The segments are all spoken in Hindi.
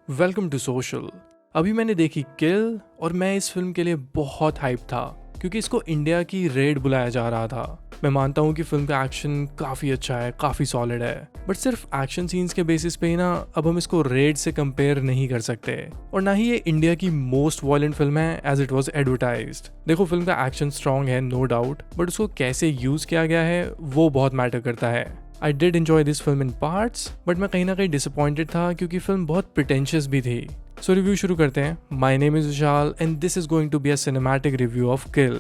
Welcome to social. अभी मैंने देखी किल और मैं इस फिल्म के लिए बहुत हाइप था क्योंकि इसको इंडिया की रेड बुलाया जा रहा था। मैं मानता हूँ कि फिल्म का एक्शन काफ़ी अच्छा है, काफ़ी सॉलिड है, बट सिर्फ एक्शन सीन्स के बेसिस पे ही ना अब हम इसको रेड से कंपेयर नहीं कर सकते। और ना ही ये इंडिया की मोस्ट वायलेंट फिल्म है एज इट वॉज एडवर्टाइज्ड। देखो, फिल्म का एक्शन स्ट्रॉन्ग है, नो डाउट, बट उसको कैसे यूज़ किया गया है वो बहुत मैटर करता है। I did enjoy this film in parts, but मैं कहीं ना कहीं डिसअपॉइंटेड था क्योंकि फिल्म बहुत प्रिटेंशियस भी थी। सो रिव्यू शुरू करते हैं। My name is Vishal and this is going to be a cinematic review of Kill.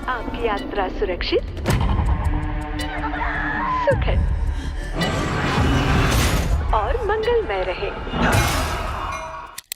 आपकी यात्रा सुरक्षित, सुखद और मंगलमय रहे।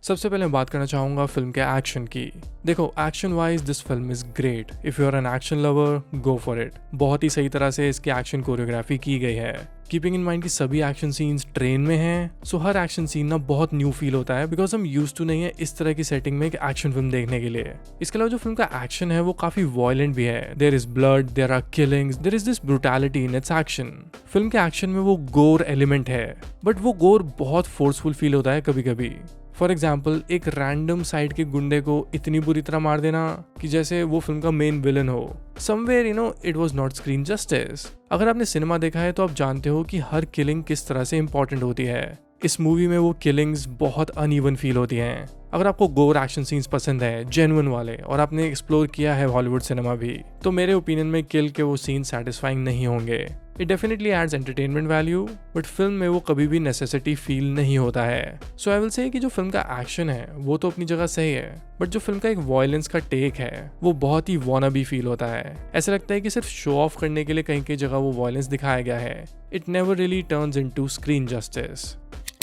सबसे पहले मैं बात करना चाहूँगा फिल्म के एक्शन की। देखो, action wise this film is great. If you are an action lover, go for it. बहुत ही सही तरह से इसकी एक्शन कोरियोग्राफी की गई है। कीपिंग इन माइंड कि सभी एक्शन सीन्स ट्रेन में हैं, सो हर एक्शन सीन ना बहुत न्यू फील होता है बिकॉज हम यूज टू नहीं है इस तरह की सेटिंग में एक एक्शन फिल्म देखने के लिए। इसके अलावा जो फिल्म का एक्शन है वो काफी वायलेंट भी है। There is blood, there are killings, there is this brutality in its action. Film के एक्शन में वो गोर एलिमेंट है, बट वो गोर बहुत फोर्सफुल फील होता है कभी कभी। फॉर एग्जाम्पल, एक रैंडम साइड के गुंडे को इतनी बुरी तरह मार देना कि जैसे वो फिल्म का मेन विलन हो। Somewhere it was not screen justice. अगर आपने सिनेमा देखा है तो आप जानते हो कि हर किलिंग किस तरह से इंपॉर्टेंट होती है। इस मूवी में वो किलिंग्स बहुत अनइवन फील होती हैं। अगर आपको गोर एक्शन सीन्स पसंद है, जेन्युइन वाले, और आपने एक्सप्लोर किया है हॉलीवुड सिनेमा भी, तो मेरे ओपिनियन में किल के वो सीन सेटिस्फाइंग नहीं होंगे। It definitely adds entertainment value, but film में वो कभी भी नेसेसिटी फील नहीं होता है। सो आई विल से कि जो फिल्म का एक्शन है वो तो अपनी जगह सही है, बट जो फिल्म का एक वॉयलेंस का टेक है वो बहुत ही वॉनाबी फील होता है। ऐसा लगता है कि सिर्फ शो ऑफ करने के लिए कहीं कहीं जगह वो वॉयलेंस दिखाया गया है। It never really turns into screen justice.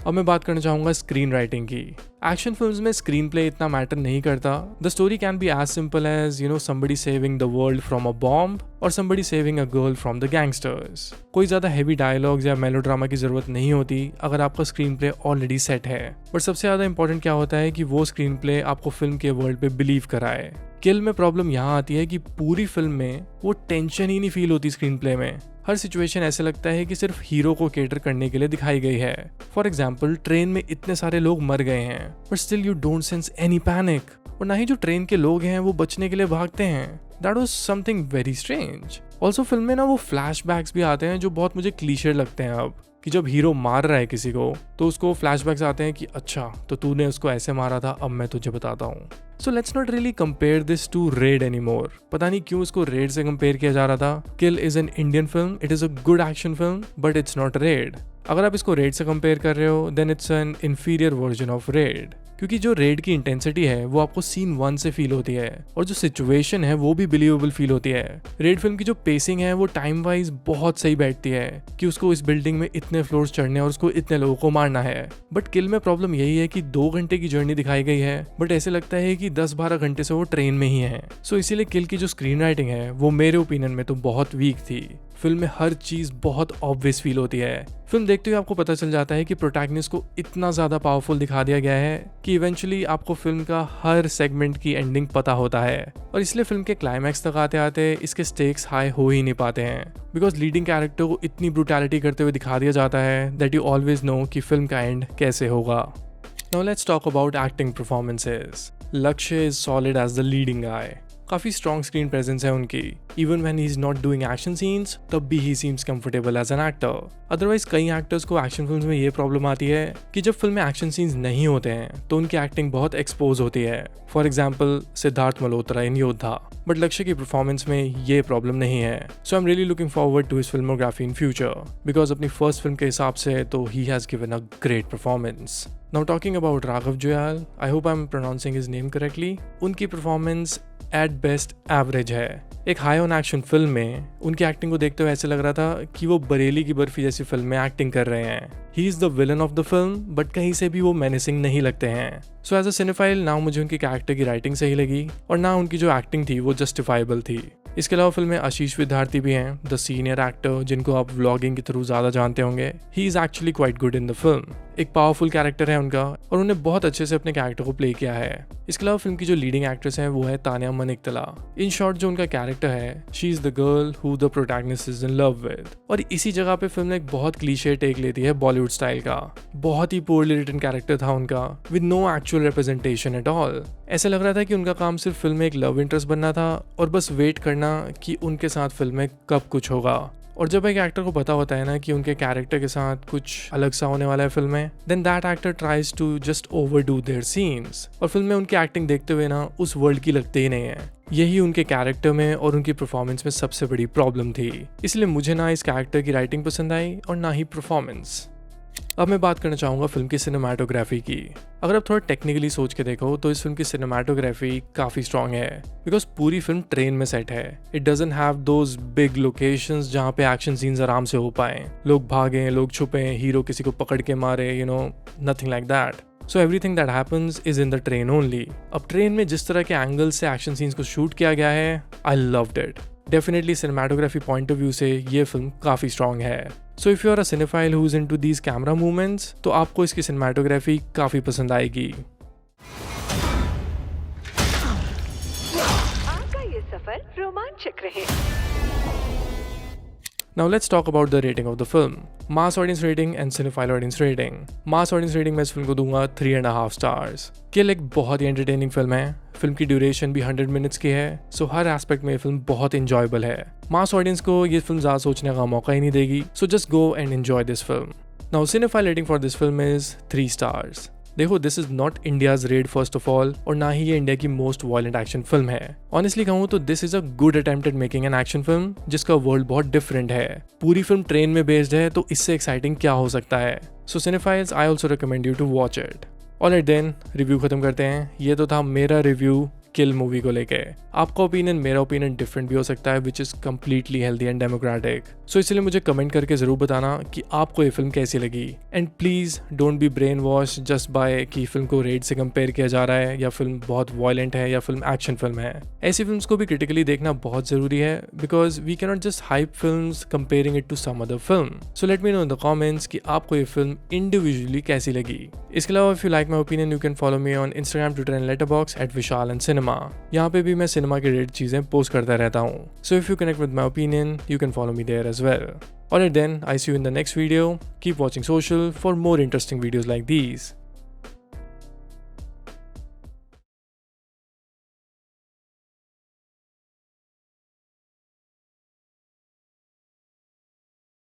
अब मैं बात करना चाहूंगा स्क्रीन राइटिंग की। एक्शन फिल्म्स में स्क्रीन प्ले इतना मैटर नहीं करता। The story can be as simple as somebody saving the world from a bomb और somebody saving a girl from the gangsters. कोई ज्यादा हैवी डायलॉग्स या मेलोड्रामा की जरूरत नहीं होती अगर आपका स्क्रीन प्ले ऑलरेडी सेट है। बट सबसे ज्यादा इंपॉर्टेंट क्या होता है कि वो स्क्रीन प्ले आपको फिल्म के वर्ल्ड पे बिलीव कराए। किल में प्रॉब्लम यहाँ आती है कि पूरी फिल्म में वो टेंशन ही नहीं फील होती स्क्रीन प्ले में। हर सिचुएशन ऐसे लगता है कि सिर्फ हीरो को केटर करने के लिए दिखाई गई है। फॉर एग्जाम्पल, ट्रेन में इतने सारे लोग मर गए हैं but still you don't sense any panic. और ना ही जो ट्रेन के लोग हैं वो बचने के लिए भागते हैं। That was something very strange. Also film में ना वो फ्लैशबैक्स भी आते हैं जो बहुत मुझे क्लीशे लगते हैं अब, कि जब हीरो मार रहा है किसी को तो उसको फ्लैशबैक्स आते हैं कि अच्छा तो तूने उसको ऐसे मारा था, अब मैं तुझे बताता हूँ। So let's not really compare this to Raid anymore. पता नहीं क्यों इसको रेड से कंपेयर किया जा रहा था। Kill is an Indian film, it is a good action film, but it's not Raid. अगर आप इसको रेड से कंपेयर कर रहे हो then it's an inferior version of Raid, क्योंकि जो रेड की इंटेंसिटी है वो आपको सीन 1 से फील होती है और जो सिचुएशन है वो भी बिलीवेबल फील होती है। रेड फिल्म की जो पेसिंग है वो टाइम वाइज बहुत सही बैठती है कि उसको इस बिल्डिंग में इतने फ्लोर्स चढ़ने और उसको इतने लोगों को मारना है। बट किल में प्रॉब्लम यही है कि 2 घंटे की जर्नी दिखाई गई है बट ऐसे लगता है कि 10-12 घंटे से वो ट्रेन में ही है। सो इसीलिए किल की जो स्क्रीन राइटिंग है वो मेरे ओपिनियन में तो बहुत वीक थी। फिल्म में हर चीज बहुत ऑब्वियस फील होती है। फिल्म देखते हुए आपको पता चल जाता है कि प्रोटैगनिस्ट को इतना ज्यादा पावरफुल दिखा दिया गया है कि इवेंचुअली आपको फिल्म का हर सेगमेंट की एंडिंग पता होता है और इसलिए फिल्म के क्लाइमैक्स तक आते आते इसके स्टेक्स हाई हो ही नहीं पाते हैं बिकॉज लीडिंग कैरेक्टर को इतनी ब्रूटैलिटी करते हुए दिखा दिया जाता है दैट यू ऑलवेज नो कि फिल्म का एंड कैसे होगा। Now let's talk about acting performances. Lakshya is solid as the leading guy. काफी स्ट्रॉन्ग स्क्रीन प्रेजेंस है उनकी। Even when he is not doing action scenes तब भी he seems comfortable as an actor. Otherwise कई एक्टर्स को एक्शन फिल्म्स में ये प्रॉब्लम आती है कि जब फिल्म में एक्शन सीन्स नहीं होते हैं तो उनकी एक्टिंग बहुत एक्सपोज होती है। फॉर एग्जाम्पल, सिद्धार्थ मल्होत्रा इन योद्धा। बट लक्ष्य की परफॉर्मेंस में ये प्रॉब्लम नहीं है। So I am really looking forward to his filmography in future because अपनी फर्स्ट फिल्म के हिसाब से तो he has given a great performance. Now talking about Raghav Juyal, I hope I am pronouncing his name correctly. उनकी परफॉर्मेंस एट बेस्ट एवरेज है। एक हाई ऑन एक्शन फिल्म में उनकी एक्टिंग को देखते हुए ऐसे लग रहा था कि वो बरेली की बर्फी जैसी फिल्म में एक्टिंग कर रहे हैं। He is the villain of the film but कहीं से भी वो मेनेसिंग नहीं लगते हैं। सो एज अ सिनेफाइल ना मुझे उनकी कैरेक्टर की राइटिंग सही लगी और ना उनकी जो एक्टिंग थी वो जस्टिफाइबल थी। इसके अलावा फिल्म में आशीष विद्यार्थी भी हैं, द सीनियर एक्टर जिनको आप व्लॉगिंग के थ्रू ज्यादा जानते होंगे। He is actually quite good in the film. एक पावरफुल कैरेक्टर है उनका और उन्हें बहुत अच्छे से अपने कैरेक्टर को प्ले किया है। इसके अलावा फिल्म की जो लीडिंग एक्ट्रेस है वो है तान्या मनिकतला। इन शॉर्ट जो उनका कैरेक्टर है, she is the girl who the protagonist is in love with. और इसी जगह पे फिल्म ने एक बहुत क्लीशे टेक लेती है बॉलीवुड स्टाइल का। बहुत ही पोरली रिटन कैरेक्टर था उनका with no actual representation at all. ऐसा लग रहा था कि उनका काम सिर्फ फिल्म में एक लव इंटरेस्ट बनना था और बस वेट करना कि उनके साथ फिल्म में कब कुछ होगा। और जब एक एक्टर को पता होता है ना कि उनके कैरेक्टर के साथ कुछ अलग सा होने वाला है फिल्म में, then that actor tries to just overdo their scenes और फिल्म में उनकी एक्टिंग देखते हुए ना उस वर्ल्ड की लगते ही नहीं है। यही उनके कैरेक्टर में और उनकी परफॉर्मेंस में सबसे बड़ी प्रॉब्लम थी। इसलिए मुझे ना इस कैरेक्टर की राइटिंग पसंद आई और ना ही परफॉर्मेंस। अब मैं बात करना चाहूँगा फिल्म की सिनेमाटोग्राफी की। अगर आप थोड़ा टेक्निकली सोच के देखो तो इस फिल्म की सिनेमाटोग्राफी काफ़ी स्ट्रॉन्ग है बिकॉज पूरी फिल्म ट्रेन में सेट है। It doesn't have those big locations जहाँ पे एक्शन सीन्स आराम से हो पाए, लोग भागें, लोग छुपें, हीरो किसी को पकड़ के मारे, nothing like that. So everything that happens is in the train only. अब ट्रेन में जिस तरह के एंगल से एक्शन सीन्स को शूट किया गया है, I loved it. Definitely cinematography point of view से ये फिल्म काफ़ी स्ट्रॉन्ग है। So if you are a cinephile who is into these camera movements तो आपको इसकी सिनेमाटोग्राफी काफ़ी पसंद आएगी। आपका ये सफर रोमांचक रहे। Now let's talk about the rating of the film. Mass audience rating and cinephile audience rating. Mass audience rating मैं इस फिल्म को दूंगा 3.5 stars। किल एक बहुत ही एंटरटेनिंग फिल्म है। फिल्म की ड्यूरेशन भी 100 मिनट्स की है, सो हर एस्पेक्ट में ये फिल्म बहुत इंजॉयबल है। मास ऑडियंस को ये फिल्म ज़्यादा सोचने का मौका ही नहीं देगी, so just go and enjoy this film. Now cinephile rating for this film is 3 stars। देखो, this is not India's red first of all और ना ही ये इंडिया की मोस्ट वायलेंट एक्शन फिल्म है। ऑनेस्टली कहूँ तो this is a good attempt at making an action film जिसका वर्ल्ड बहुत डिफरेंट है। पूरी फिल्म ट्रेन में बेस्ड है तो इससे एक्साइटिंग क्या हो सकता है। So cinephiles, I also recommend you to watch it. Alright then, review खत्म करते हैं। ये तो था मेरा रिव्यू किल मूवी को लेके। आपका ओपिनियन मेरा ओपिनियन डिफरेंट भी हो सकता है, which is completely healthy and democratic. So इसलिए मुझे कमेंट करके जरूर बताना कि आपको ये फिल्म कैसी लगी। And please don't be brain wash just by कि फिल्म को रेड से कंपेयर किया जा रहा है या फिल्म बहुत वायलेंट है या फिल्म एक्शन फिल्म है। ऐसी फिल्म को भी क्रिटिकली देखना बहुत जरूरी है because we cannot just hype films comparing it to some other film. So let me know in the comments कि आपको ये फिल्म इंडिविजुअली कैसी लगी। इसके अलावा if you like my opinion you can follow me on Instagram, Twitter and Letterboxd at Vishal and cinema. यहाँ पे भी मैं सिनेमा की रिलेटेड चीजें पोस्ट करता रहता हूँ। So if you connect with my opinion you can follow me there as well. Alright then, I see you in the next video. Keep watching social for more interesting videos like these.